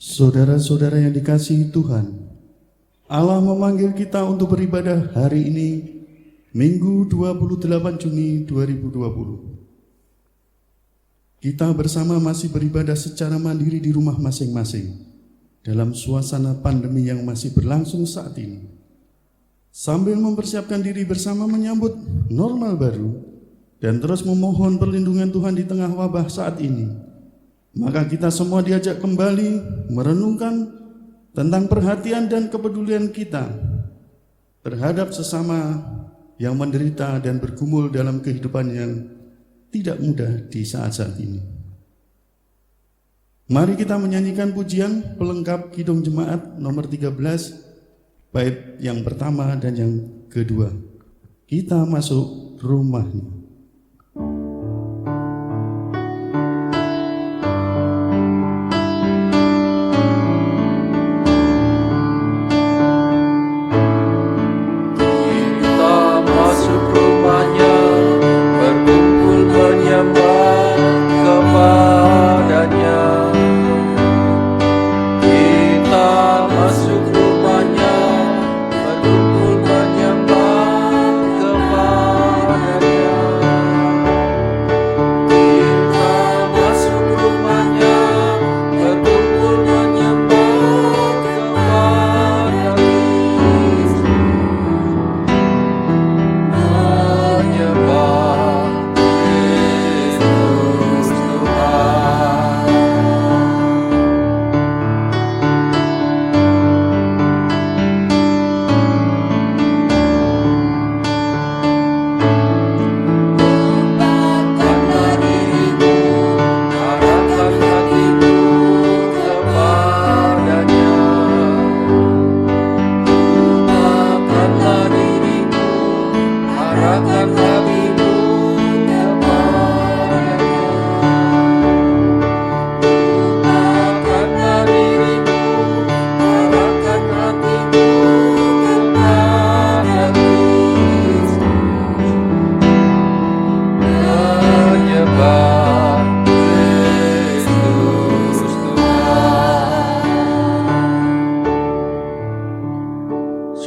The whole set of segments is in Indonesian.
Saudara-saudara yang dikasihi Tuhan, Allah memanggil kita untuk beribadah hari ini, Minggu 28 Juni 2020. Kita bersama masih beribadah secara mandiri di rumah masing-masing, dalam suasana pandemi yang masih berlangsung saat ini. Sambil mempersiapkan diri bersama menyambut normal baru, dan terus memohon perlindungan Tuhan di tengah wabah saat ini, maka kita semua diajak kembali merenungkan tentang perhatian dan kepedulian kita terhadap sesama yang menderita dan bergumul dalam kehidupan yang tidak mudah di saat-saat ini. Mari kita menyanyikan pujian pelengkap Kidung Jemaat nomor 13, bait yang pertama dan yang kedua. Kita masuk rumahnya.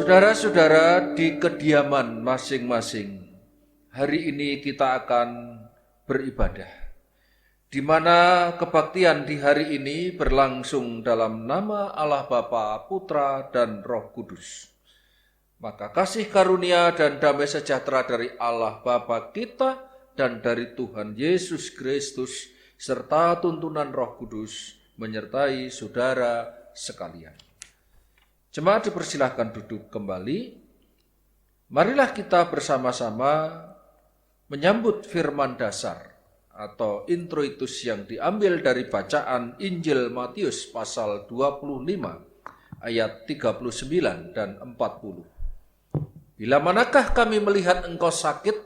Saudara-saudara di kediaman masing-masing, hari ini kita akan beribadah, di mana kebaktian di hari ini berlangsung dalam nama Allah Bapa, Putra, dan Roh Kudus. Maka kasih karunia dan damai sejahtera dari Allah Bapa kita dan dari Tuhan Yesus Kristus, serta tuntunan Roh Kudus menyertai saudara sekalian. Jemaat dipersilahkan duduk kembali. Marilah kita bersama-sama menyambut firman dasar atau introitus yang diambil dari bacaan Injil Matius pasal 25 ayat 39 dan 40. Bila manakah kami melihat engkau sakit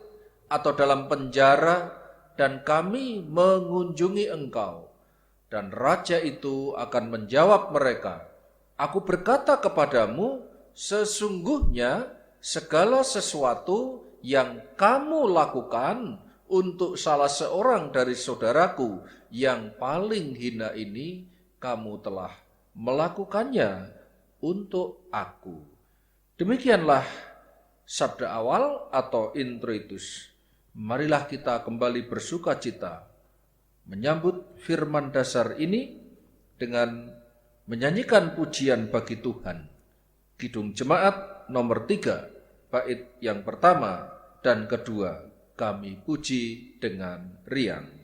atau dalam penjara dan kami mengunjungi engkau? Dan raja itu akan menjawab mereka, Aku berkata kepadamu, sesungguhnya segala sesuatu yang kamu lakukan untuk salah seorang dari saudaraku yang paling hina ini, kamu telah melakukannya untuk aku. Demikianlah sabda awal atau introitus. Marilah kita kembali bersukacita menyambut firman dasar ini dengan menyanyikan pujian bagi Tuhan. Kidung Jemaat nomor 3, bait yang pertama dan kedua, kami puji dengan riang.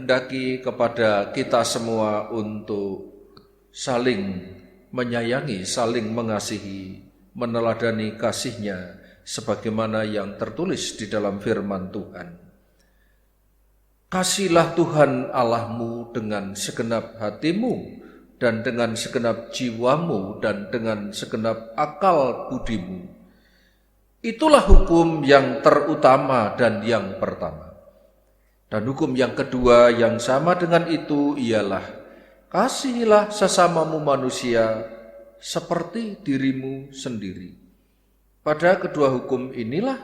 menghendaki kepada kita semua untuk saling menyayangi, saling mengasihi, meneladani kasih-Nya sebagaimana yang tertulis di dalam firman Tuhan. Kasihilah Tuhan Allahmu dengan segenap hatimu dan dengan segenap jiwamu dan dengan segenap akal budimu. Itulah hukum yang terutama dan yang pertama. Dan hukum yang kedua yang sama dengan itu ialah kasihilah sesamamu manusia seperti dirimu sendiri. Pada kedua hukum inilah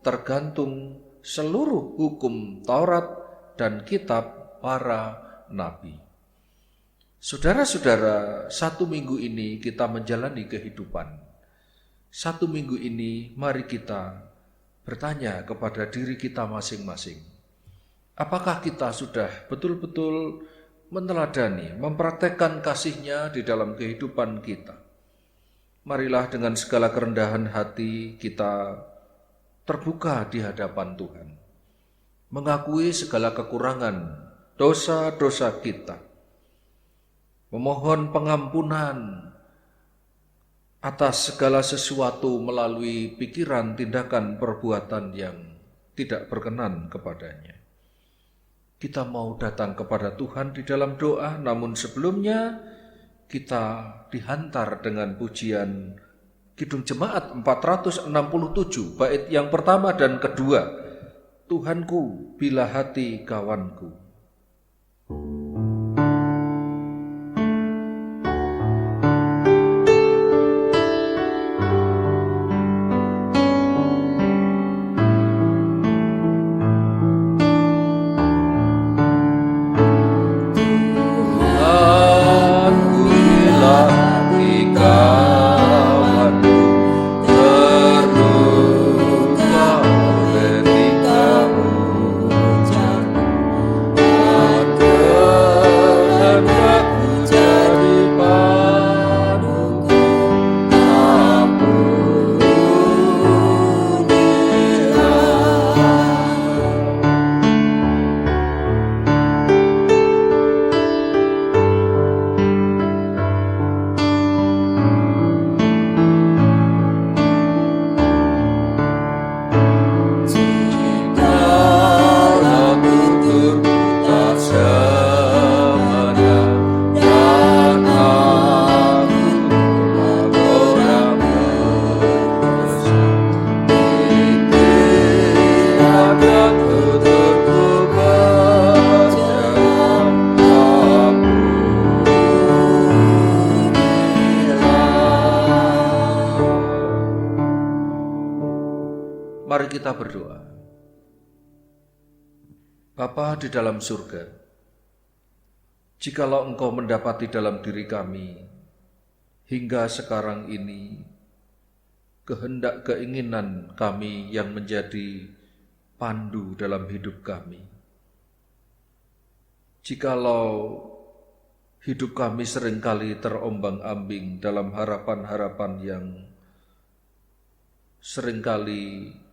tergantung seluruh hukum Taurat dan kitab para nabi. Saudara-saudara, 1 minggu ini kita menjalani kehidupan. 1 minggu ini mari kita bertanya kepada diri kita masing-masing. Apakah kita sudah betul-betul meneladani, mempraktekkan kasih-Nya di dalam kehidupan kita? Marilah dengan segala kerendahan hati kita terbuka di hadapan Tuhan. Mengakui segala kekurangan, dosa-dosa kita. Memohon pengampunan atas segala sesuatu melalui pikiran, tindakan, perbuatan yang tidak berkenan kepadanya. Kita mau datang kepada Tuhan di dalam doa, namun sebelumnya kita dihantar dengan pujian Kidung Jemaat 467, bait yang pertama dan kedua. Tuhanku, bila hati kawanku. Mari kita berdoa. Bapa di dalam surga, jikalau Engkau mendapati dalam diri kami hingga sekarang ini kehendak keinginan kami yang menjadi pandu dalam hidup kami. Jikalau hidup kami seringkali terombang-ambing dalam harapan-harapan yang seringkali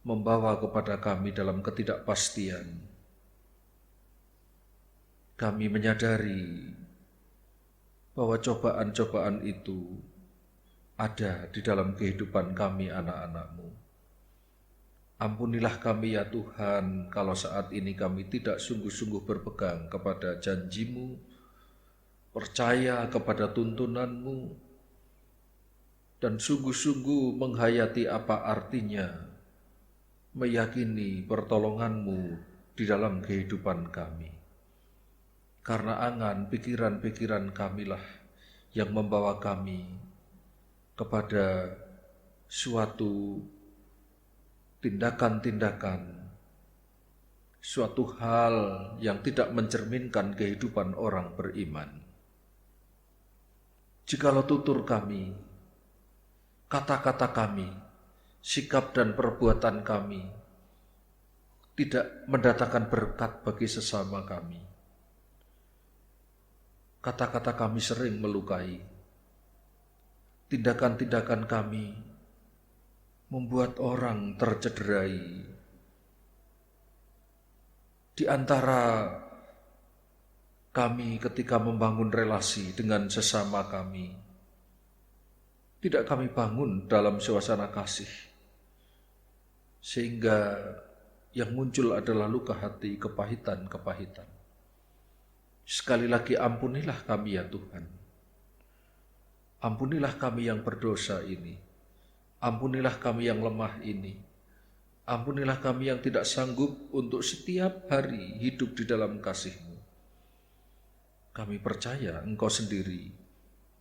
membawa kepada kami dalam ketidakpastian. Kami menyadari bahwa cobaan-cobaan itu ada di dalam kehidupan kami anak-anak-Mu. Ampunilah kami ya Tuhan, kalau saat ini kami tidak sungguh-sungguh berpegang kepada janji-Mu, percaya kepada tuntunan-Mu, dan sungguh-sungguh menghayati apa artinya meyakini pertolongan-Mu di dalam kehidupan kami. Karena angan pikiran-pikiran kamilah yang membawa kami kepada suatu tindakan-tindakan, suatu hal yang tidak mencerminkan kehidupan orang beriman. Jikalau tutur kami, kata-kata kami, sikap dan perbuatan kami tidak mendatangkan berkat bagi sesama kami. Kata-kata kami sering melukai. Tindakan-tindakan kami membuat orang tercederai. Di antara kami ketika membangun relasi dengan sesama kami, tidak kami bangun dalam suasana kasih, sehingga yang muncul adalah luka hati, kepahitan-kepahitan. Sekali lagi ampunilah kami ya Tuhan. Ampunilah kami yang berdosa ini. Ampunilah kami yang lemah ini. Ampunilah kami yang tidak sanggup untuk setiap hari hidup di dalam kasih-Mu. Kami percaya Engkau sendiri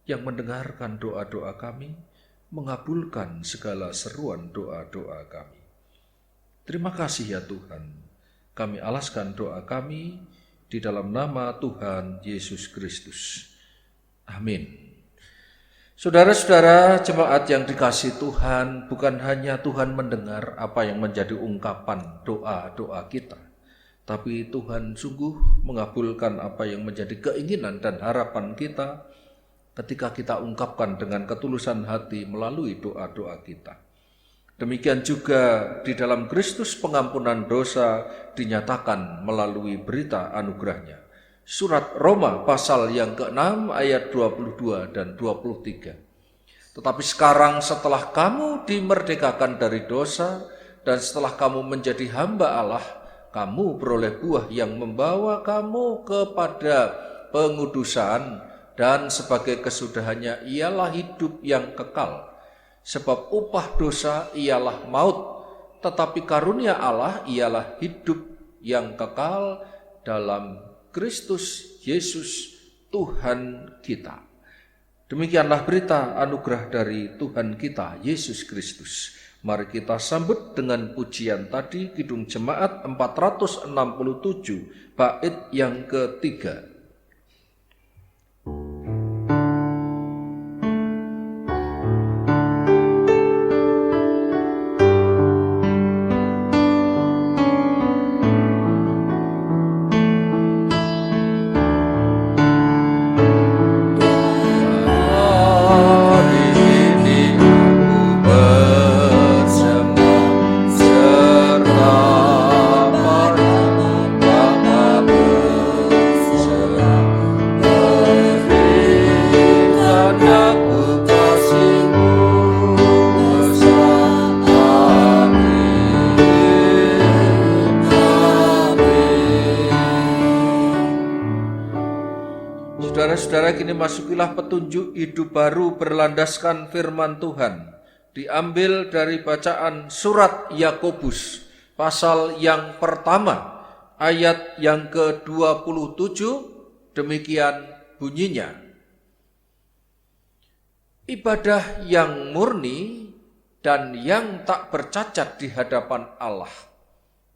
yang mendengarkan doa-doa kami, mengabulkan segala seruan doa-doa kami. Terima kasih ya Tuhan. Kami alaskan doa kami di dalam nama Tuhan Yesus Kristus. Amin. Saudara-saudara jemaat yang dikasihi Tuhan, bukan hanya Tuhan mendengar apa yang menjadi ungkapan doa-doa kita, tapi Tuhan sungguh mengabulkan apa yang menjadi keinginan dan harapan kita ketika kita ungkapkan dengan ketulusan hati melalui doa-doa kita. Demikian juga di dalam Kristus pengampunan dosa dinyatakan melalui berita anugerahnya. Surat Roma pasal yang ke-6 ayat 22 dan 23. Tetapi sekarang setelah kamu dimerdekakan dari dosa dan setelah kamu menjadi hamba Allah, kamu beroleh buah yang membawa kamu kepada pengudusan dan sebagai kesudahannya ialah hidup yang kekal. Sebab upah dosa ialah maut, tetapi karunia Allah ialah hidup yang kekal dalam Kristus Yesus Tuhan kita. Demikianlah berita anugerah dari Tuhan kita Yesus Kristus. Mari kita sambut dengan pujian tadi, Kidung Jemaat 467, bait yang ketiga. Saudara-saudara, kini masukilah petunjuk hidup baru berlandaskan firman Tuhan. Diambil dari bacaan surat Yakobus, pasal yang pertama, ayat yang ke-27, demikian bunyinya. Ibadah yang murni dan yang tak bercacat di hadapan Allah,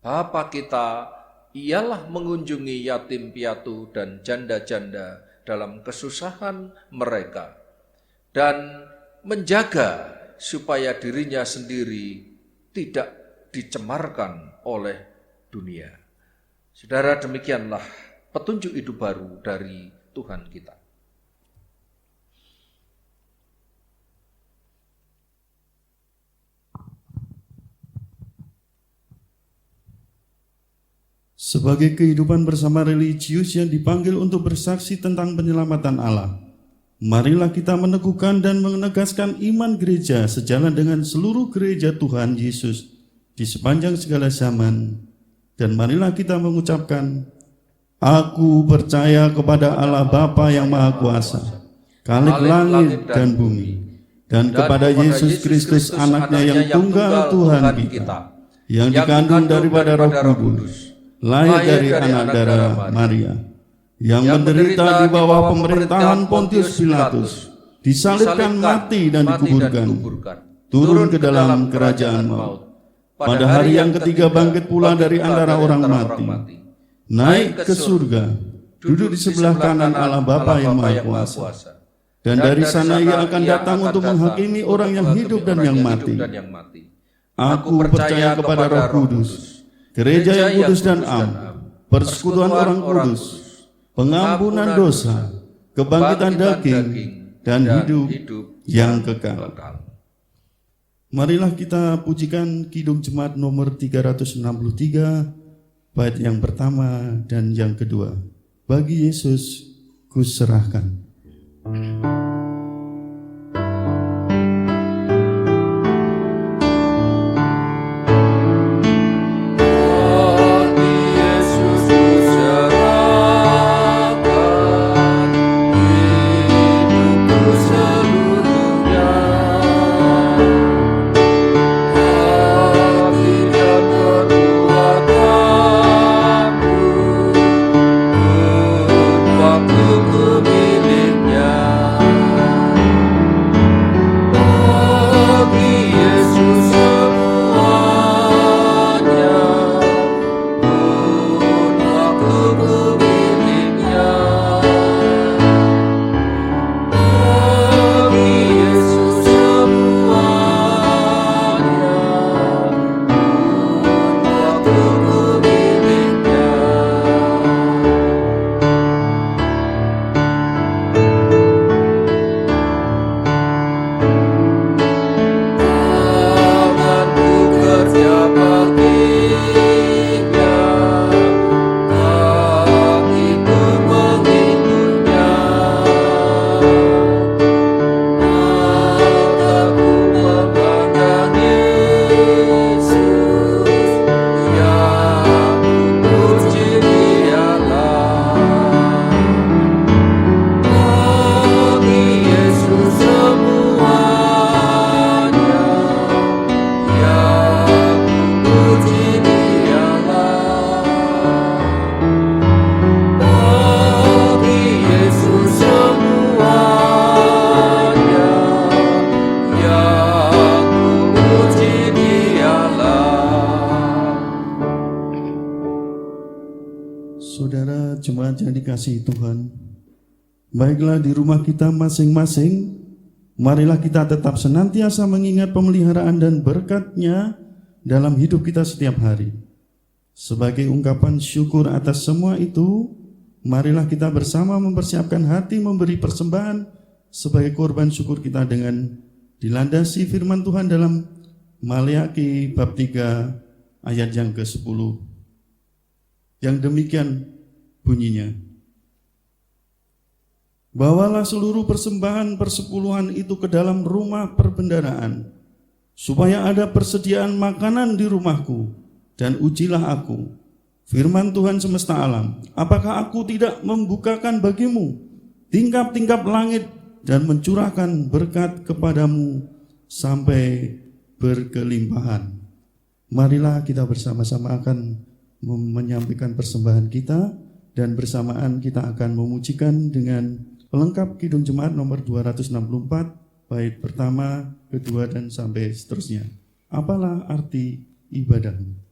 Bapa kita, ialah mengunjungi yatim piatu dan janda-janda dalam kesusahan mereka dan menjaga supaya dirinya sendiri tidak dicemarkan oleh dunia. Saudara, demikianlah petunjuk hidup baru dari Tuhan kita. Sebagai kehidupan bersama religius yang dipanggil untuk bersaksi tentang penyelamatan Allah, marilah kita meneguhkan dan menegaskan iman gereja sejalan dengan seluruh gereja Tuhan Yesus di sepanjang segala zaman. Dan marilah kita mengucapkan, Aku percaya kepada Allah Bapa yang Maha Kuasa, Khalik langit dan bumi, dan kepada Yesus Kristus anaknya yang tunggal Tuhan kita, yang dikandung daripada Roh Kudus, lahir dari anak darah Maria, yang menderita di bawah pemerintahan Pontius Pilatus, disalibkan, mati dan dikuburkan, turun ke dalam kerajaan maut. Pada hari yang ketiga bangkit pula dari antara orang mati, naik ke surga, duduk di sebelah kanan Allah Bapa yang Maha Kuasa. Dan dari sana ia akan datang untuk menghakimi orang yang hidup dan yang mati. Aku percaya kepada Roh Kudus, gereja yang kudus dan am, persekutuan orang kudus, pengampunan dosa, kebangkitan daging, dan hidup yang kekal. Marilah kita pujikan Kidung Jemaat nomor 363, bait yang pertama dan yang kedua. bagi Yesus kuserahkan. Saudara jemaat yang dikasihi Tuhan, baiklah di rumah kita masing-masing, marilah kita tetap senantiasa mengingat pemeliharaan dan berkat-Nya dalam hidup kita setiap hari. Sebagai ungkapan syukur atas semua itu, marilah kita bersama mempersiapkan hati memberi persembahan sebagai korban syukur kita dengan dilandasi firman Tuhan dalam Maleakhi bab 3 ayat yang ke-10. Yang demikian bunyinya, bawalah seluruh persembahan persepuluhan itu ke dalam rumah perbendaharaan, supaya ada persediaan makanan di rumahku, dan ujilah aku, firman Tuhan semesta alam, apakah aku tidak membukakan bagimu tingkap-tingkap langit dan mencurahkan berkat kepadamu sampai berkelimpahan. Marilah kita bersama-sama akan menyampaikan persembahan kita, dan bersamaan kita akan memujikan dengan pelengkap Kidung Jemaat nomor 264 bait pertama, kedua, dan sampai seterusnya. Apalah arti ibadahmu?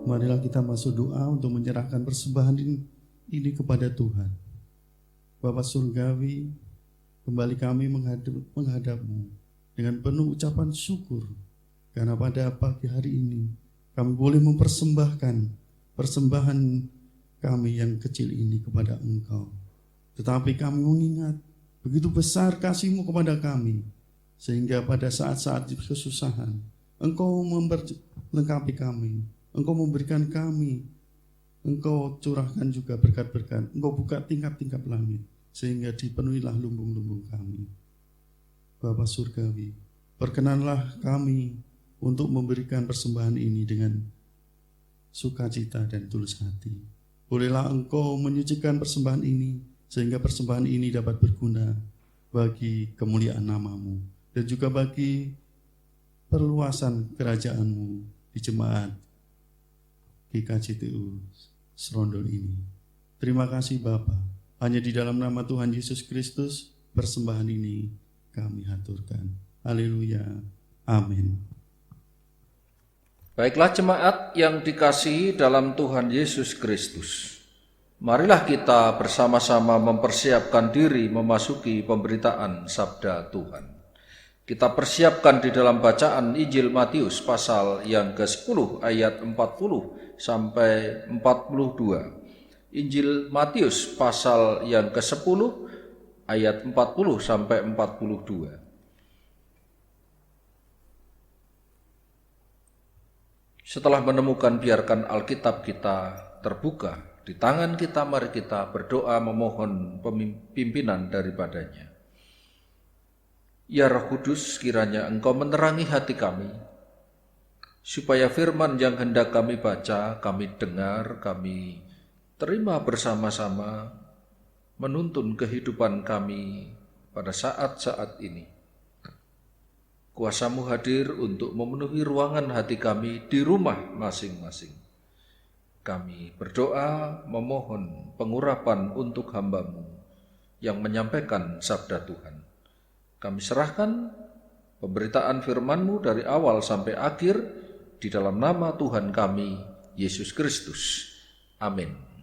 Marilah kita masuk doa untuk menyerahkan persembahan ini kepada Tuhan. Bapa Surgawi, kembali kami menghadap-Mu. dengan penuh ucapan syukur, karena pada pagi hari ini kami boleh mempersembahkan persembahan kami yang kecil ini kepada Engkau. Tetapi kami mengingat begitu besar kasih-Mu kepada kami, sehingga pada saat-saat kesusahan Engkau melengkapi kami, Engkau memberikan kami, Engkau curahkan juga berkat-berkat, Engkau buka tingkap-tingkap langit, sehingga dipenuhilah lumbung-lumbung kami. Bapa Surgawi, perkenanlah kami untuk memberikan persembahan ini dengan sukacita dan tulus hati. Bolehlah Engkau menyucikan persembahan ini, sehingga persembahan ini dapat berguna bagi kemuliaan nama-Mu, dan juga bagi perluasan kerajaan-Mu di jemaat GKJTU Serondol ini. Terima kasih Bapa. Hanya di dalam nama Tuhan Yesus Kristus persembahan ini kami haturkan. Haleluya. Amin. Baiklah jemaat yang dikasihi dalam Tuhan Yesus Kristus. Marilah kita bersama-sama mempersiapkan diri memasuki pemberitaan sabda Tuhan. Kita persiapkan di dalam bacaan Injil Matius pasal yang ke-10 ayat 40 sampai 42. Injil Matius pasal yang ke-10 ayat 40 sampai 42. Setelah menemukan, biarkan Alkitab kita terbuka di tangan kita, mari kita berdoa memohon pimpinan daripadanya. Ya Roh Kudus, kiranya Engkau menerangi hati kami, supaya firman yang hendak kami baca, kami dengar, kami terima bersama-sama, menuntun kehidupan kami pada saat-saat ini. Kuasa-Mu hadir untuk memenuhi ruangan hati kami di rumah masing-masing. Kami berdoa memohon pengurapan untuk hamba-Mu yang menyampaikan sabda Tuhan. Kami serahkan pemberitaan firman-Mu dari awal sampai akhir di dalam nama Tuhan kami, Yesus Kristus. Amin.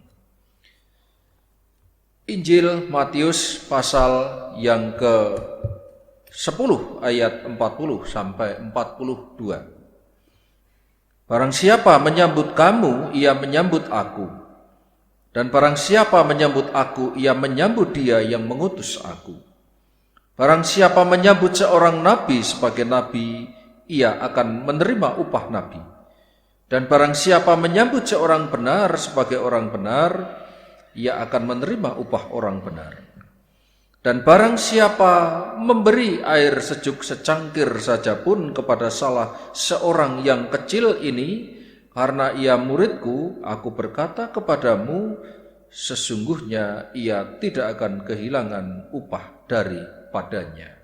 Injil Matius pasal yang ke-10 ayat 40 sampai 42. Barang siapa menyambut kamu, ia menyambut aku. Dan barang siapa menyambut aku, ia menyambut dia yang mengutus aku. Barang siapa menyambut seorang nabi sebagai nabi, ia akan menerima upah nabi. Dan barang siapa menyambut seorang benar sebagai orang benar, ia akan menerima upah orang benar. Dan barang siapa memberi air sejuk secangkir saja pun kepada salah seorang yang kecil ini, karena ia muridku, aku berkata kepadamu, sesungguhnya ia tidak akan kehilangan upah daripadanya.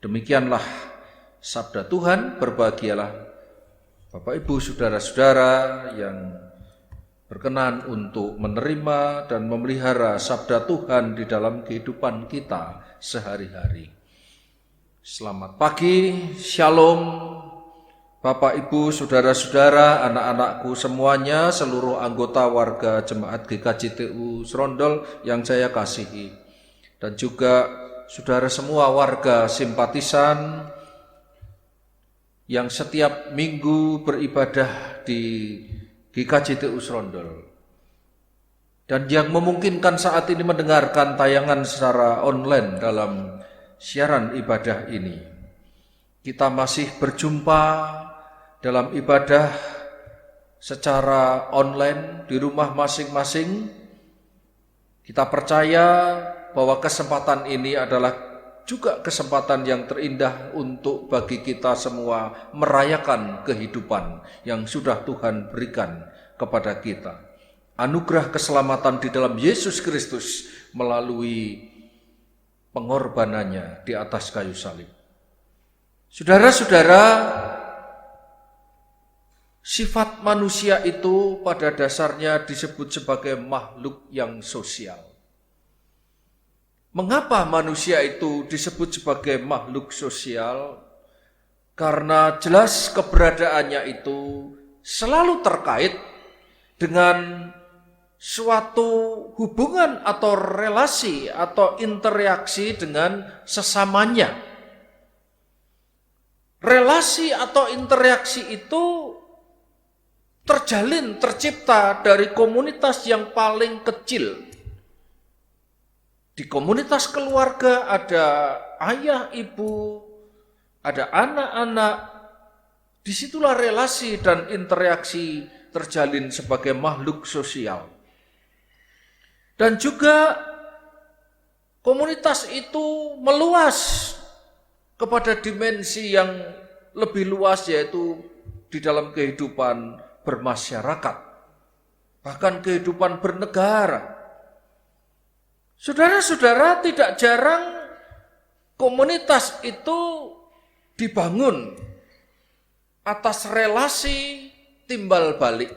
Demikianlah sabda Tuhan. Berbahagialah Bapak Ibu saudara-saudara yang berkenan untuk menerima dan memelihara sabda Tuhan di dalam kehidupan kita sehari-hari. Selamat pagi, shalom, Bapak Ibu, saudara-saudara, anak-anakku semuanya, seluruh anggota warga Jemaat GKJTU Serondol yang saya kasihi. Dan juga saudara semua warga simpatisan yang setiap minggu beribadah di GKJTU Serondol dan yang memungkinkan saat ini mendengarkan tayangan secara online dalam siaran ibadah ini. Kita masih berjumpa dalam ibadah secara online di rumah masing-masing. Kita percaya bahwa kesempatan ini adalah juga kesempatan yang terindah untuk bagi kita semua merayakan kehidupan yang sudah Tuhan berikan kepada kita. Anugerah keselamatan di dalam Yesus Kristus melalui pengorbanannya di atas kayu salib. Saudara-saudara, sifat manusia itu pada dasarnya disebut sebagai makhluk yang sosial. Mengapa manusia itu disebut sebagai makhluk sosial? Karena jelas keberadaannya itu selalu terkait dengan suatu hubungan atau relasi atau interaksi dengan sesamanya. relasi atau interaksi itu terjalin, tercipta dari komunitas yang paling kecil. Di komunitas keluarga ada ayah, ibu, ada anak-anak. Disitulah relasi dan interaksi terjalin sebagai makhluk sosial. Dan juga komunitas itu meluas kepada dimensi yang lebih luas, yaitu di dalam kehidupan bermasyarakat, bahkan kehidupan bernegara. Saudara-saudara, tidak jarang komunitas itu dibangun atas relasi timbal balik.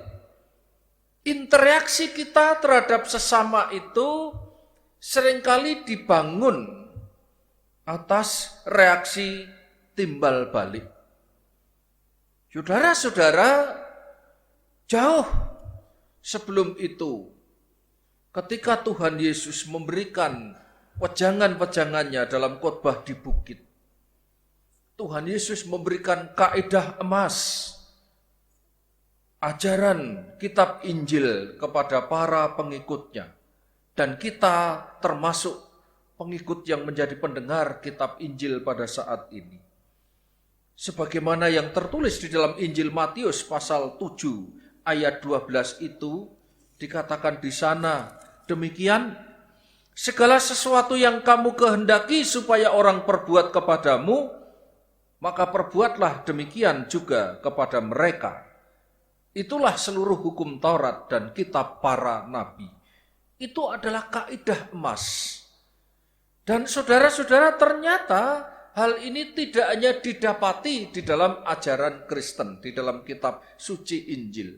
Interaksi kita terhadap sesama itu seringkali dibangun atas reaksi timbal balik. Saudara-saudara, jauh sebelum itu, ketika Tuhan Yesus memberikan wejangan-wejangannya dalam khotbah di bukit, Tuhan Yesus memberikan kaidah emas, ajaran kitab Injil kepada para pengikutnya. Dan kita termasuk pengikut yang menjadi pendengar kitab Injil pada saat ini. Sebagaimana yang tertulis di dalam Injil Matius pasal 7 ayat 12 itu, dikatakan di sana demikian, segala sesuatu yang kamu kehendaki supaya orang perbuat kepadamu, maka perbuatlah demikian juga kepada mereka. Itulah seluruh hukum Taurat dan kitab para nabi. Itu adalah kaidah emas. Dan saudara-saudara, ternyata hal ini tidak hanya didapati di dalam ajaran Kristen, di dalam kitab suci Injil.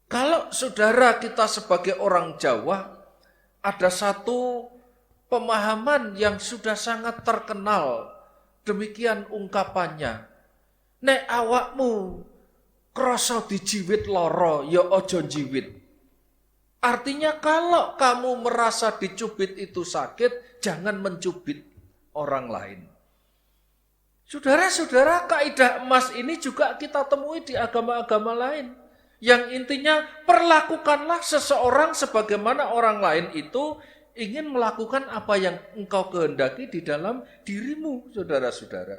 Kalau saudara kita sebagai orang Jawa, ada satu pemahaman yang sudah sangat terkenal. Demikian ungkapannya, nek awakmu krasa dijiwit loro, ya ojo jiwit. Artinya kalau kamu merasa dicubit itu sakit, jangan mencubit orang lain. Saudara-saudara, kaidah emas ini juga kita temui di agama-agama lain. Yang intinya, perlakukanlah seseorang sebagaimana orang lain itu ingin melakukan apa yang engkau kehendaki di dalam dirimu, saudara-saudara.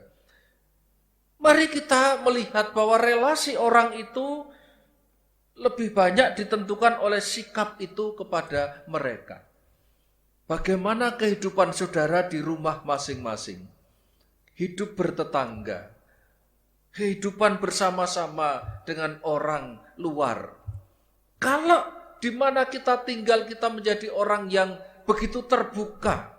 Mari kita melihat bahwa relasi orang itu lebih banyak ditentukan oleh sikap itu kepada mereka. Bagaimana kehidupan saudara di rumah masing-masing? Hidup bertetangga, kehidupan bersama-sama dengan orang luar. Kalau di mana kita tinggal kita menjadi orang yang begitu terbuka,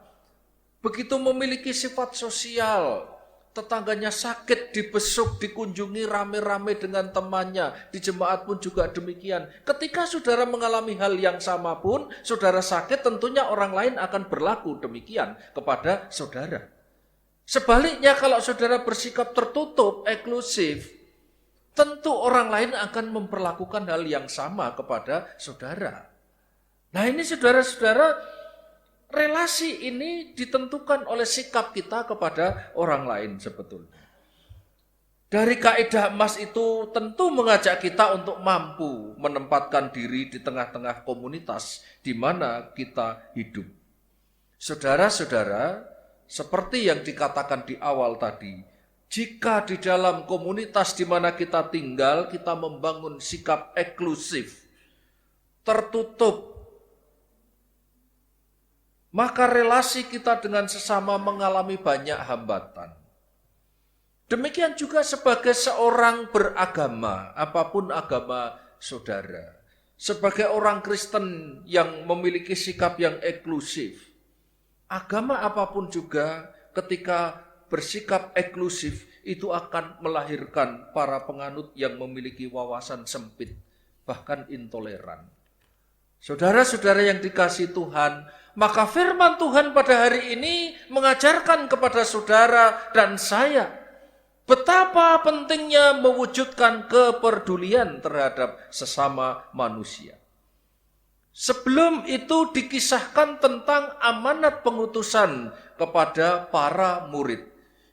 begitu memiliki sifat sosial, tetangganya sakit, dibesuk, dikunjungi rame-rame dengan temannya. Di jemaat pun juga demikian. Ketika saudara mengalami hal yang sama pun, saudara sakit, tentunya orang lain akan berlaku demikian kepada saudara. Sebaliknya kalau saudara bersikap tertutup, eksklusif, tentu orang lain akan memperlakukan hal yang sama kepada saudara. Nah ini saudara-saudara, relasi ini ditentukan oleh sikap kita kepada orang lain sebetulnya. Dari kaidah emas itu tentu mengajak kita untuk mampu menempatkan diri di tengah-tengah komunitas di mana kita hidup. Saudara-saudara, seperti yang dikatakan di awal tadi, jika di dalam komunitas di mana kita tinggal, kita membangun sikap eksklusif, tertutup, maka relasi kita dengan sesama mengalami banyak hambatan. Demikian juga sebagai seorang beragama, apapun agama saudara. Sebagai orang Kristen yang memiliki sikap yang eksklusif. Agama apapun juga ketika bersikap eksklusif itu akan melahirkan para penganut yang memiliki wawasan sempit, bahkan intoleran. Saudara-saudara yang dikasihi Tuhan, maka firman Tuhan pada hari ini mengajarkan kepada saudara dan saya betapa pentingnya mewujudkan kepedulian terhadap sesama manusia. Sebelum itu dikisahkan tentang amanat pengutusan kepada para murid.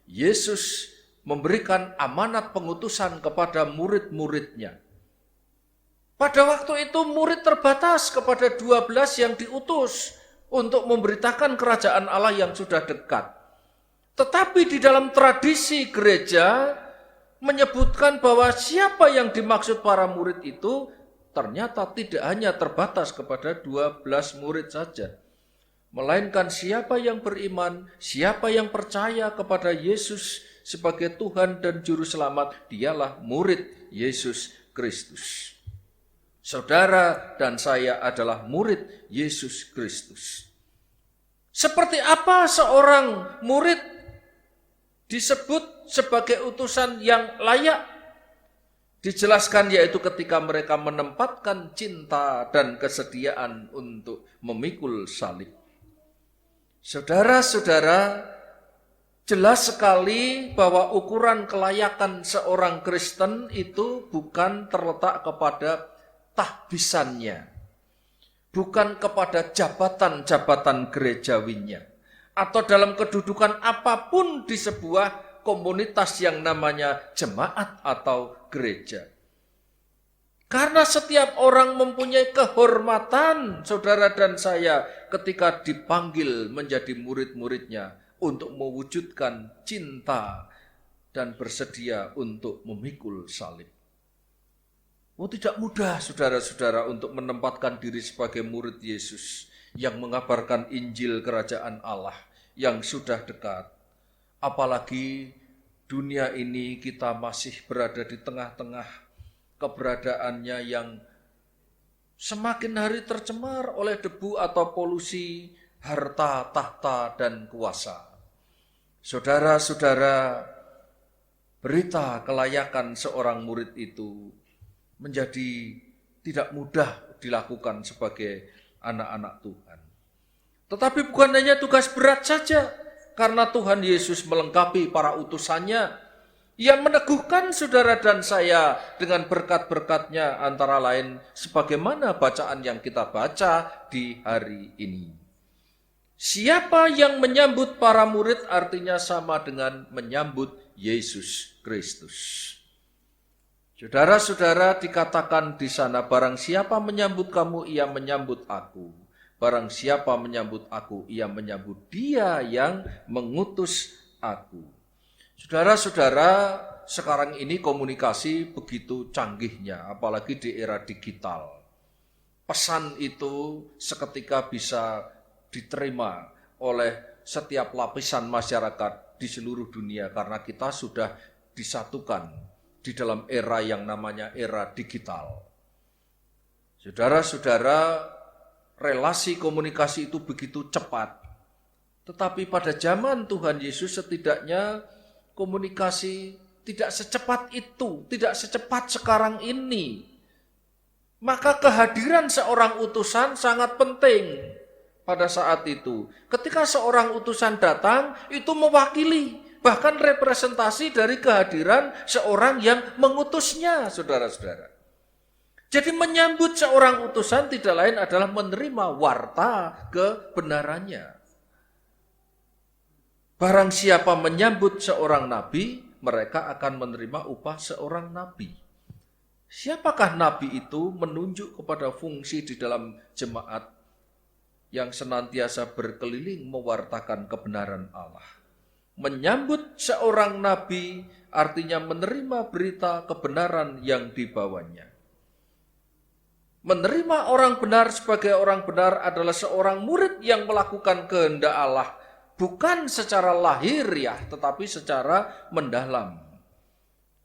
Yesus memberikan amanat pengutusan kepada murid-muridnya. Pada waktu itu murid terbatas kepada 12 yang diutus untuk memberitakan kerajaan Allah yang sudah dekat. Tetapi di dalam tradisi gereja menyebutkan bahwa siapa yang dimaksud para murid itu ternyata tidak hanya terbatas kepada 12 murid saja. Melainkan siapa yang beriman, siapa yang percaya kepada Yesus sebagai Tuhan dan Juru Selamat, dialah murid Yesus Kristus. Saudara dan saya adalah murid Yesus Kristus. Seperti apa seorang murid disebut sebagai utusan yang layak? Dijelaskan yaitu ketika mereka menempatkan cinta dan kesediaan untuk memikul salib. Saudara-saudara, jelas sekali bahwa ukuran kelayakan seorang Kristen itu bukan terletak kepada tahbisannya, bukan kepada jabatan-jabatan gerejawinya, atau dalam kedudukan apapun di sebuah komunitas yang namanya jemaat atau gereja. Karena setiap orang mempunyai kehormatan, saudara dan saya, ketika dipanggil menjadi murid-muridnya untuk mewujudkan cinta dan bersedia untuk memikul salib. Tidak mudah saudara-saudara untuk menempatkan diri sebagai murid Yesus yang mengabarkan Injil Kerajaan Allah yang sudah dekat. Apalagi dunia ini kita masih berada di tengah-tengah keberadaannya yang semakin hari tercemar oleh debu atau polusi, harta, tahta, dan kuasa. Saudara-saudara, berita kelayakan seorang murid itu menjadi tidak mudah dilakukan sebagai anak-anak Tuhan. Tetapi bukan hanya tugas berat saja, karena Tuhan Yesus melengkapi para utusannya. Ia meneguhkan saudara dan saya dengan berkat-berkat-Nya, antara lain sebagaimana bacaan yang kita baca di hari ini. Siapa yang menyambut para murid artinya sama dengan menyambut Yesus Kristus. Saudara-saudara, dikatakan di sana, barang siapa menyambut kamu, ia menyambut aku. Barang siapa menyambut aku, ia menyambut dia yang mengutus aku. Saudara-saudara, sekarang ini komunikasi begitu canggihnya, apalagi di era digital. Pesan itu seketika bisa diterima oleh setiap lapisan masyarakat di seluruh dunia, karena kita sudah disatukan di dalam era yang namanya era digital. Saudara-saudara, relasi komunikasi itu begitu cepat. Tetapi pada zaman Tuhan Yesus setidaknya komunikasi tidak secepat itu, tidak secepat sekarang ini. Maka kehadiran seorang utusan sangat penting pada saat itu. Ketika seorang utusan datang, itu mewakili, bahkan representasi dari kehadiran seorang yang mengutusnya, saudara-saudara. Jadi menyambut seorang utusan tidak lain adalah menerima warta kebenarannya. Barang siapa menyambut seorang nabi, mereka akan menerima upah seorang nabi. Siapakah nabi itu? Menunjuk kepada fungsi di dalam jemaat yang senantiasa berkeliling mewartakan kebenaran Allah. Menyambut seorang nabi artinya menerima berita kebenaran yang dibawanya. Menerima orang benar sebagai orang benar adalah seorang murid yang melakukan kehendak Allah, bukan secara lahiriah tetapi secara mendalam.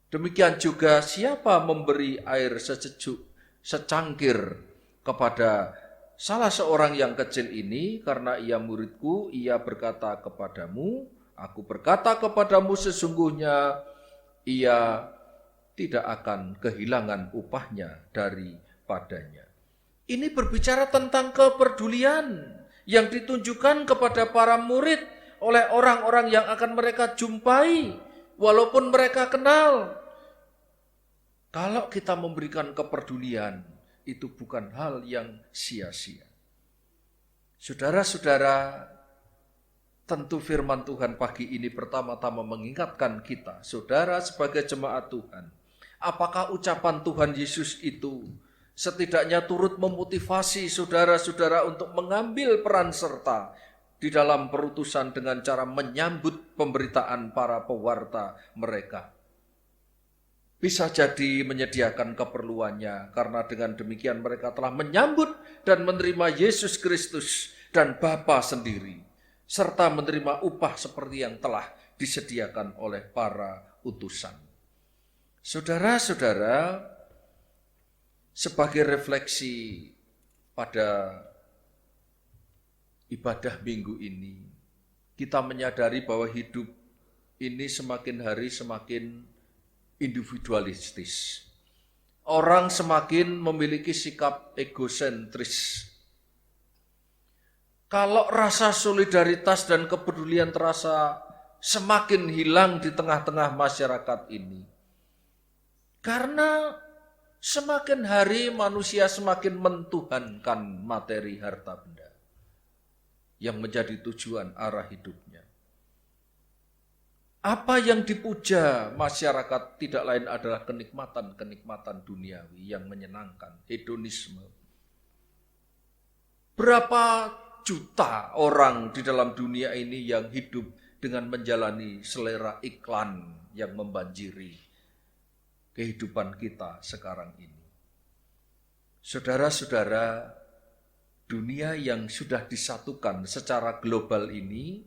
Demikian juga siapa memberi air sesejuk secangkir kepada salah seorang yang kecil ini, karena ia muridku, ia berkata kepadamu, aku berkata kepadamu, sesungguhnya ia tidak akan kehilangan upahnya daripadanya. Ini berbicara tentang kepedulian yang ditunjukkan kepada para murid oleh orang-orang yang akan mereka jumpai, walaupun mereka kenal. Kalau kita memberikan kepedulian, itu bukan hal yang sia-sia. Saudara-saudara, Tentu firman Tuhan pagi ini pertama-tama mengingatkan kita, saudara sebagai jemaat Tuhan. Apakah ucapan Tuhan Yesus itu setidaknya turut memotivasi saudara-saudara untuk mengambil peran serta di dalam perutusan dengan cara menyambut pemberitaan para pewarta mereka. Bisa jadi menyediakan keperluannya, karena dengan demikian mereka telah menyambut dan menerima Yesus Kristus dan Bapa sendiri, serta menerima upah seperti yang telah disediakan oleh para utusan. Saudara-saudara, sebagai refleksi pada ibadah minggu ini, kita menyadari bahwa hidup ini semakin hari semakin individualistis. Orang semakin memiliki sikap egosentris. Kalau rasa solidaritas dan kepedulian terasa semakin hilang di tengah-tengah masyarakat ini. Karena semakin hari manusia semakin mentuhankan materi harta benda yang menjadi tujuan arah hidupnya. Apa yang dipuja masyarakat tidak lain adalah kenikmatan-kenikmatan duniawi yang menyenangkan, hedonisme. Berapa juta orang di dalam dunia ini yang hidup dengan menjalani selera iklan yang membanjiri kehidupan kita sekarang ini. Saudara-saudara, dunia yang sudah disatukan secara global ini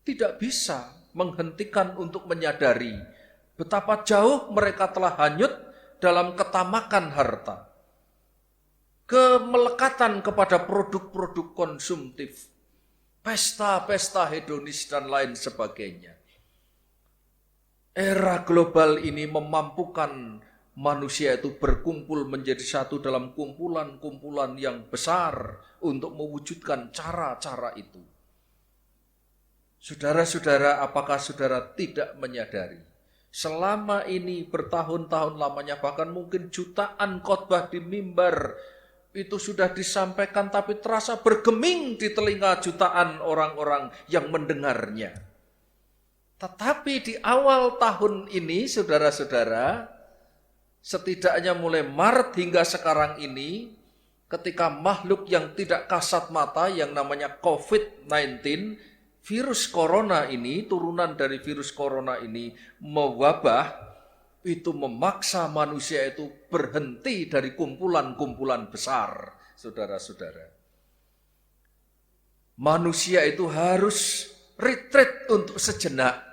tidak bisa menghentikan untuk menyadari betapa jauh mereka telah hanyut dalam ketamakan harta, kemelekatan kepada produk-produk konsumtif, pesta-pesta hedonis dan lain sebagainya. Era global ini memampukan manusia itu berkumpul menjadi satu dalam kumpulan-kumpulan yang besar untuk mewujudkan cara-cara itu. Saudara-saudara, apakah saudara tidak menyadari? Selama ini bertahun-tahun lamanya, bahkan mungkin jutaan khotbah di mimbar itu sudah disampaikan, tapi terasa bergeming di telinga jutaan orang-orang yang mendengarnya. Tetapi di awal tahun ini, saudara-saudara, setidaknya mulai Maret hingga sekarang ini, ketika makhluk yang tidak kasat mata yang namanya COVID-19, virus corona ini, turunan dari virus corona ini mewabah, itu memaksa manusia itu berhenti dari kumpulan-kumpulan besar, saudara-saudara. Manusia itu harus retreat untuk sejenak,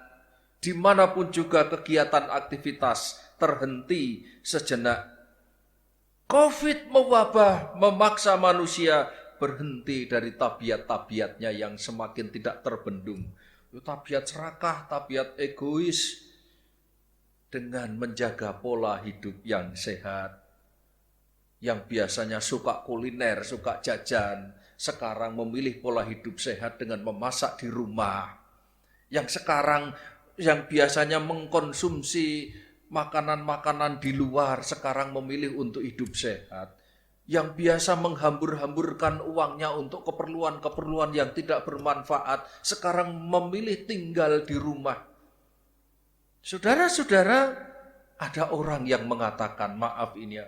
dimanapun juga kegiatan aktivitas terhenti sejenak. COVID mewabah, memaksa manusia berhenti dari tabiat-tabiatnya yang semakin tidak terbendung. Tabiat serakah, tabiat egois, dengan menjaga pola hidup yang sehat. Yang biasanya suka kuliner, suka jajan, sekarang memilih pola hidup sehat dengan memasak di rumah. Yang sekarang yang biasanya mengkonsumsi makanan-makanan di luar, sekarang memilih untuk hidup sehat. Yang biasa menghambur-hamburkan uangnya untuk keperluan-keperluan yang tidak bermanfaat, sekarang memilih tinggal di rumah. Saudara-saudara, ada orang yang mengatakan, maaf ini ya,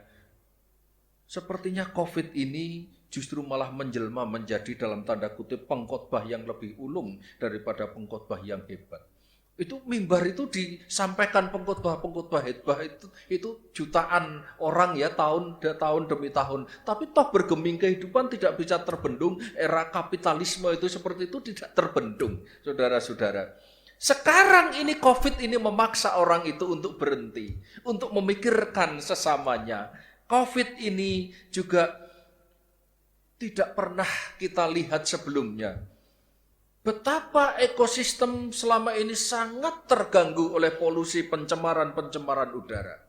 sepertinya COVID ini justru malah menjelma menjadi dalam tanda kutip pengkhotbah yang lebih ulung daripada pengkhotbah yang hebat. Itu mimbar itu disampaikan pengkhotbah hebat itu jutaan orang ya tahun demi tahun. Tapi toh bergeming kehidupan tidak bisa terbendung. Era kapitalisme itu seperti itu tidak terbendung, saudara-saudara. Sekarang ini COVID ini memaksa orang itu untuk berhenti, untuk memikirkan sesamanya. COVID ini juga tidak pernah kita lihat sebelumnya. Betapa ekosistem selama ini sangat terganggu oleh polusi pencemaran udara.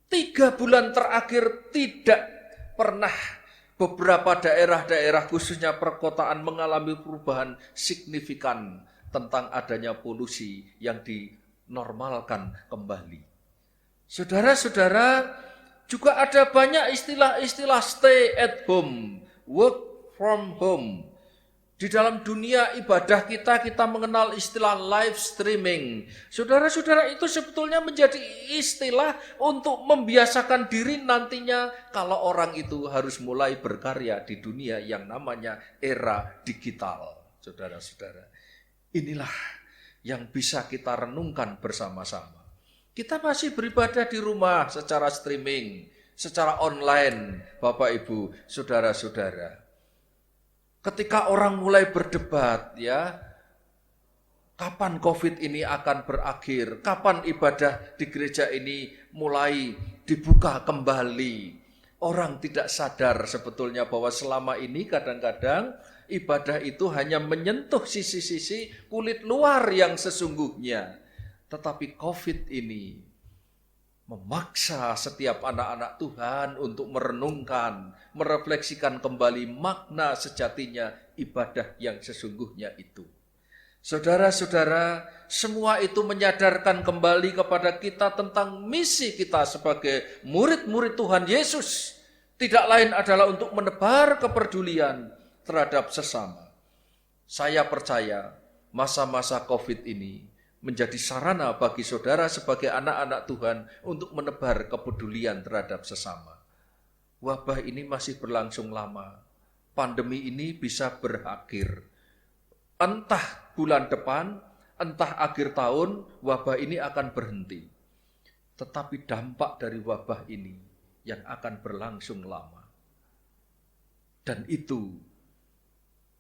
3 bulan terakhir tidak pernah beberapa daerah-daerah khususnya perkotaan mengalami perubahan signifikan tentang adanya polusi yang dinormalkan kembali. Saudara-saudara, juga ada banyak istilah-istilah stay at home, work from home. Di dalam dunia ibadah kita mengenal istilah live streaming. Saudara-saudara, itu sebetulnya menjadi istilah untuk membiasakan diri nantinya kalau orang itu harus mulai berkarya di dunia yang namanya era digital. Saudara-saudara, inilah yang bisa kita renungkan bersama-sama. Kita masih beribadah di rumah secara streaming, secara online, Bapak Ibu, saudara-saudara. Ketika orang mulai berdebat, ya, kapan COVID ini akan berakhir? Kapan ibadah di gereja ini mulai dibuka kembali? Orang tidak sadar sebetulnya bahwa selama ini kadang-kadang ibadah itu hanya menyentuh sisi-sisi kulit luar yang sesungguhnya. Tetapi COVID ini memaksa setiap anak-anak Tuhan untuk merenungkan, merefleksikan kembali makna sejatinya ibadah yang sesungguhnya itu. Saudara-saudara, semua itu menyadarkan kembali kepada kita tentang misi kita sebagai murid-murid Tuhan Yesus. Tidak lain adalah untuk menebar kepedulian terhadap sesama. Saya percaya masa-masa COVID ini menjadi sarana bagi saudara sebagai anak-anak Tuhan untuk menebar kepedulian terhadap sesama. Wabah ini masih berlangsung lama. Pandemi ini bisa berakhir. Entah bulan depan, entah akhir tahun, wabah ini akan berhenti. Tetapi dampak dari wabah ini yang akan berlangsung lama. Dan itu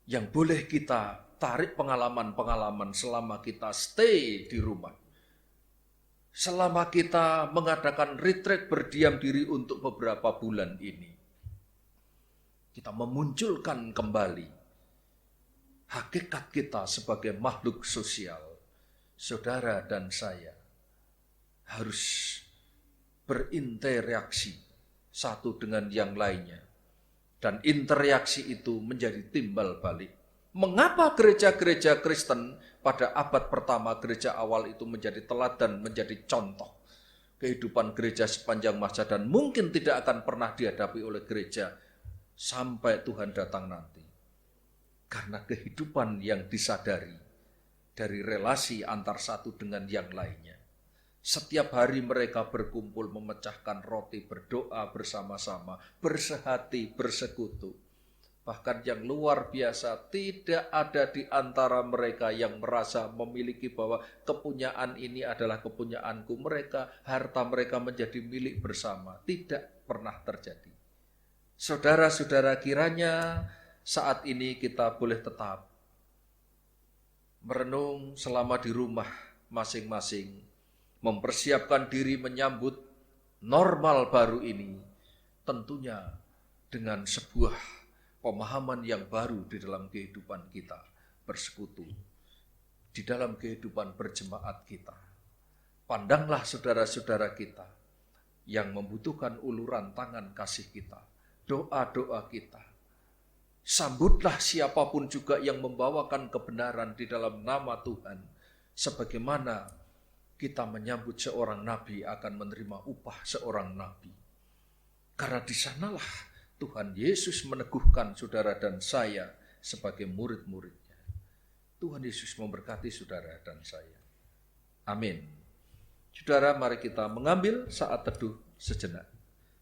yang boleh kita tarik pengalaman-pengalaman selama kita stay di rumah. Selama kita mengadakan retreat berdiam diri untuk beberapa bulan ini. Kita memunculkan kembali hakikat kita sebagai makhluk sosial. Saudara dan saya harus berinteraksi satu dengan yang lainnya. Dan interaksi itu menjadi timbal balik. Mengapa gereja-gereja Kristen pada abad pertama gereja awal itu menjadi teladan, menjadi contoh kehidupan gereja sepanjang masa dan mungkin tidak akan pernah dihadapi oleh gereja sampai Tuhan datang nanti. Karena kehidupan yang disadari dari relasi antar satu dengan yang lainnya. Setiap hari mereka berkumpul memecahkan roti, berdoa bersama-sama, bersehati, bersekutu. Bahkan yang luar biasa, tidak ada di antara mereka yang merasa memiliki bahwa kepunyaan ini adalah kepunyaanku. Harta mereka menjadi milik bersama. Tidak pernah terjadi. Saudara-saudara, kiranya saat ini kita boleh tetap merenung selama di rumah masing-masing. Mempersiapkan diri menyambut normal baru ini. Tentunya dengan sebuah pemahaman yang baru di dalam kehidupan kita bersekutu, di dalam kehidupan berjemaat kita. Pandanglah saudara-saudara kita yang membutuhkan uluran tangan kasih kita, doa-doa kita. Sambutlah siapapun juga yang membawakan kebenaran di dalam nama Tuhan. Sebagaimana kita menyambut seorang nabi akan menerima upah seorang nabi. Karena di sanalah Tuhan Yesus meneguhkan saudara dan saya sebagai murid-muridnya. Tuhan Yesus memberkati saudara dan saya. Amin. Saudara, mari kita mengambil saat teduh sejenak.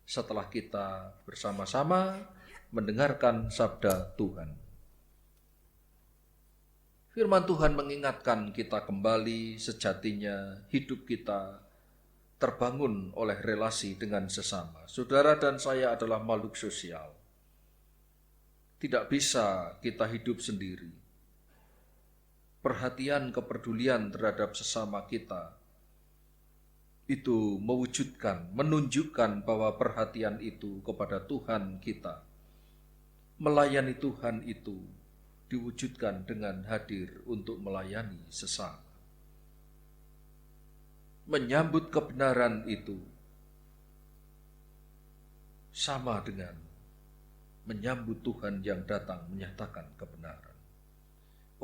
Setelah kita bersama-sama mendengarkan sabda Tuhan. Firman Tuhan mengingatkan kita kembali sejatinya hidup kita terbangun oleh relasi dengan sesama. Saudara dan saya adalah makhluk sosial. Tidak bisa kita hidup sendiri. Perhatian, kepedulian terhadap sesama kita itu mewujudkan, menunjukkan bahwa perhatian itu kepada Tuhan kita. Melayani Tuhan itu diwujudkan dengan hadir untuk melayani sesama. Menyambut kebenaran itu sama dengan menyambut Tuhan yang datang menyatakan kebenaran.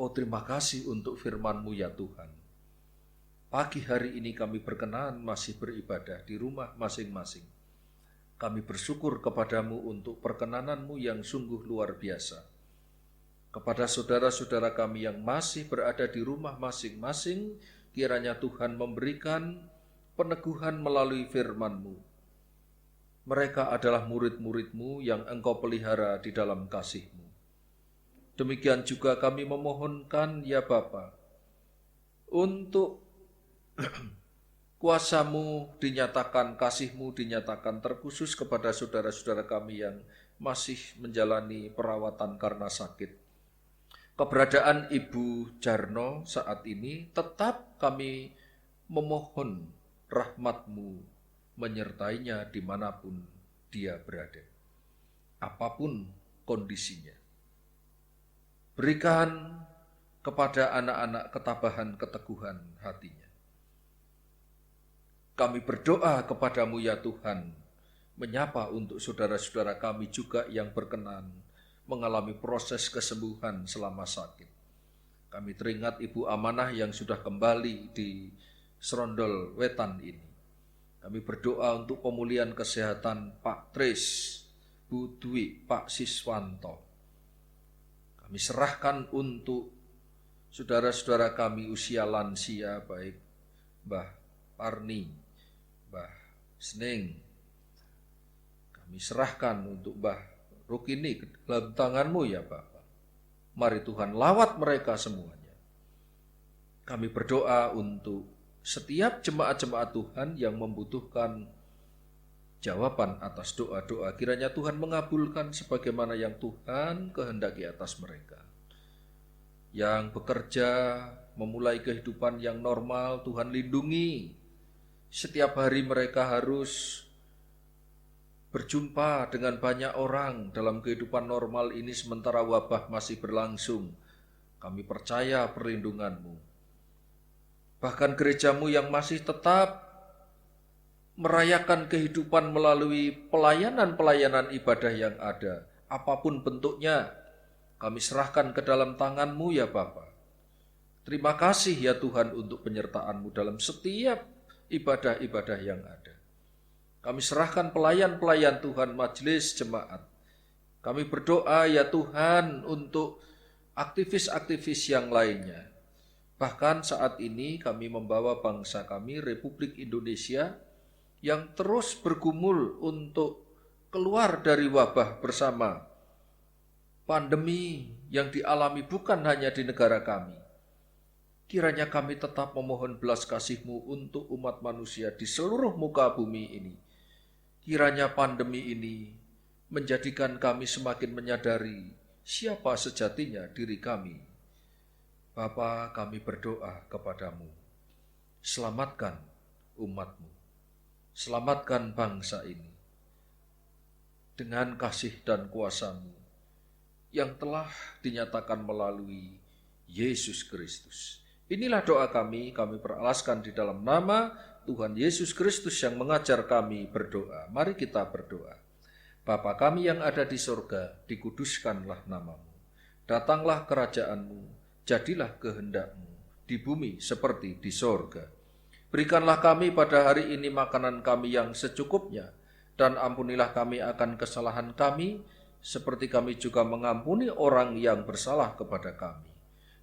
Oh, terima kasih untuk firman-Mu ya Tuhan. Pagi hari ini kami berkenan masih beribadah di rumah masing-masing. Kami bersyukur kepadamu untuk perkenanan-Mu yang sungguh luar biasa. Kepada saudara-saudara kami yang masih berada di rumah masing-masing, kiranya Tuhan memberikan peneguhan melalui firman-Mu. Mereka adalah murid-murid-Mu yang Engkau pelihara di dalam kasih-Mu. Demikian juga kami memohonkan, ya Bapa, untuk kuasa-Mu dinyatakan, kasih-Mu dinyatakan terkhusus kepada saudara-saudara kami yang masih menjalani perawatan karena sakit. Keberadaan Ibu Jarno saat ini tetap kami memohon rahmat-Mu menyertainya dimanapun dia berada, apapun kondisinya. Berikan kepada anak-anak ketabahan keteguhan hatinya. Kami berdoa kepadamu ya Tuhan, menyapa untuk saudara-saudara kami juga yang berkenan mengalami proses kesembuhan selama sakit. Kami teringat Ibu Amanah yang sudah kembali di Serondol Wetan ini. Kami berdoa untuk pemulihan kesehatan Pak Tris, Bu Dwi, Pak Siswanto. Kami serahkan untuk saudara-saudara kami usia lansia, baik Mbah Parni, Mbah Seneng. Kami serahkan untuk Mbah Rukini ke dalam tangan-Mu ya Bapa. Mari Tuhan lawat mereka semuanya. Kami berdoa untuk setiap jemaat-jemaat Tuhan yang membutuhkan jawaban atas doa-doa. Kiranya Tuhan mengabulkan sebagaimana yang Tuhan kehendaki atas mereka. Yang bekerja, memulai kehidupan yang normal, Tuhan lindungi. Setiap hari mereka harus berjumpa dengan banyak orang dalam kehidupan normal ini sementara wabah masih berlangsung. Kami percaya perlindungan-Mu. Bahkan gereja-Mu yang masih tetap merayakan kehidupan melalui pelayanan-pelayanan ibadah yang ada, apapun bentuknya, kami serahkan ke dalam tangan-Mu ya Bapa. Terima kasih ya Tuhan untuk penyertaan-Mu dalam setiap ibadah-ibadah yang ada. Kami serahkan pelayan-pelayan Tuhan, majelis jemaat. Kami berdoa ya Tuhan untuk aktivis-aktivis yang lainnya. Bahkan saat ini kami membawa bangsa kami, Republik Indonesia, yang terus bergumul untuk keluar dari wabah bersama. Pandemi yang dialami bukan hanya di negara kami. Kiranya kami tetap memohon belas kasih-Mu untuk umat manusia di seluruh muka bumi ini. Kiranya pandemi ini menjadikan kami semakin menyadari siapa sejatinya diri kami. Bapa, kami berdoa kepadamu, selamatkan umat-Mu, selamatkan bangsa ini dengan kasih dan kuasa-Mu yang telah dinyatakan melalui Yesus Kristus. Inilah doa kami peralaskan di dalam nama Tuhan Yesus Kristus yang mengajar kami berdoa. Mari kita berdoa. Bapa kami yang ada di surga, dikuduskanlah nama-Mu. Datanglah kerajaan-Mu, jadilah kehendak-Mu di bumi seperti di surga. Berikanlah kami pada hari ini makanan kami yang secukupnya, dan ampunilah kami akan kesalahan kami, seperti kami juga mengampuni orang yang bersalah kepada kami.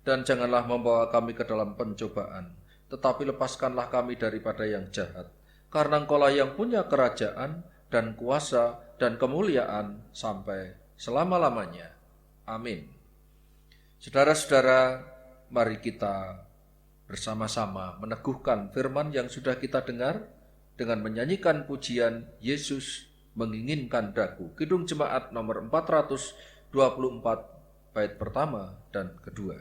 Dan janganlah membawa kami ke dalam pencobaan, tetapi lepaskanlah kami daripada yang jahat. Karena Engkau-lah yang punya kerajaan dan kuasa dan kemuliaan sampai selama-lamanya. Amin. Saudara-saudara, mari kita bersama-sama meneguhkan firman yang sudah kita dengar dengan menyanyikan pujian Yesus menginginkan daku. Kidung Jemaat nomor 424, bait pertama dan kedua.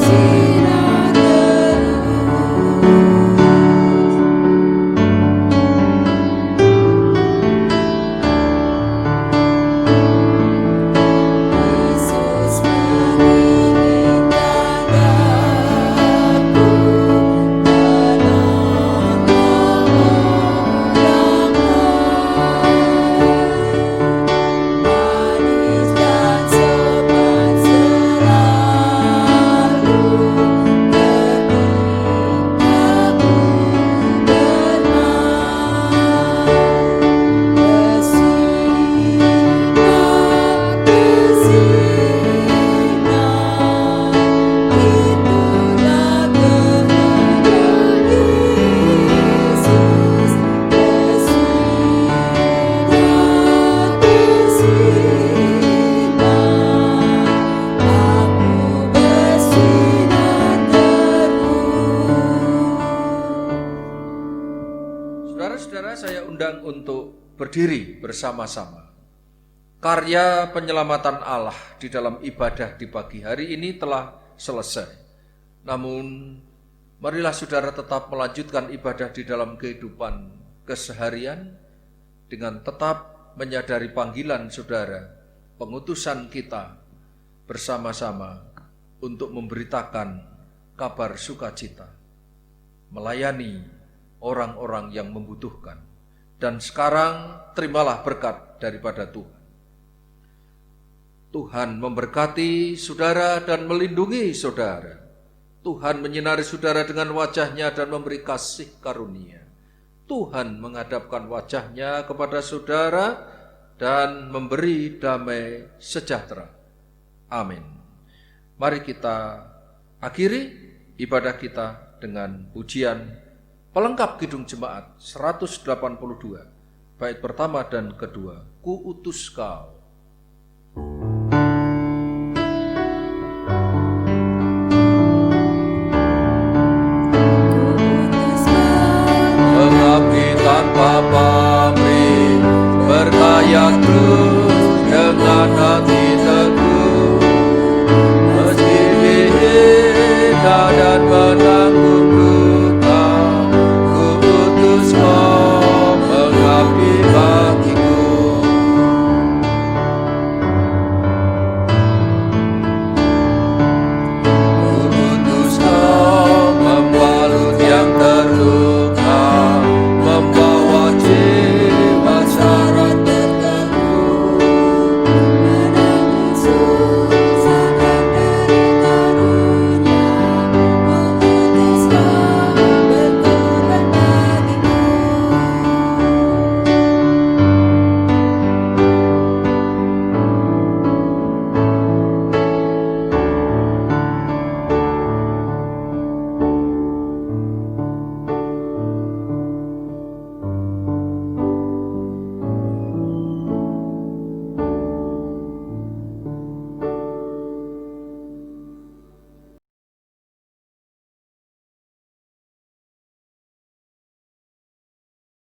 bersinar Yesus menginginkan aku manis dan sopan selalu ketika ku bersinar itulah kehendak Yesus aku bersinar terus. Saudara-saudara, saya undang untuk berdiri bersama-sama. Karya penyelamatan Allah di dalam ibadah di pagi hari ini telah selesai. Namun, marilah saudara tetap melanjutkan ibadah di dalam kehidupan keseharian dengan tetap menyadari panggilan saudara, pengutusan kita bersama-sama untuk memberitakan kabar sukacita, melayani orang-orang yang membutuhkan. Dan sekarang terimalah berkat daripada Tuhan. Tuhan memberkati saudara dan melindungi saudara. Tuhan menyinari saudara dengan wajah-Nya dan memberi kasih karunia. Tuhan menghadapkan wajah-Nya kepada saudara dan memberi damai sejahtera. Amin. Mari kita akhiri ibadah kita dengan pujian pelengkap Kidung Jemaat 182, bait pertama dan kedua, Ku utus Kau. Mengabdi tanpa pamrih, berlayar terus dengan hati teguh, meski beda dan benar.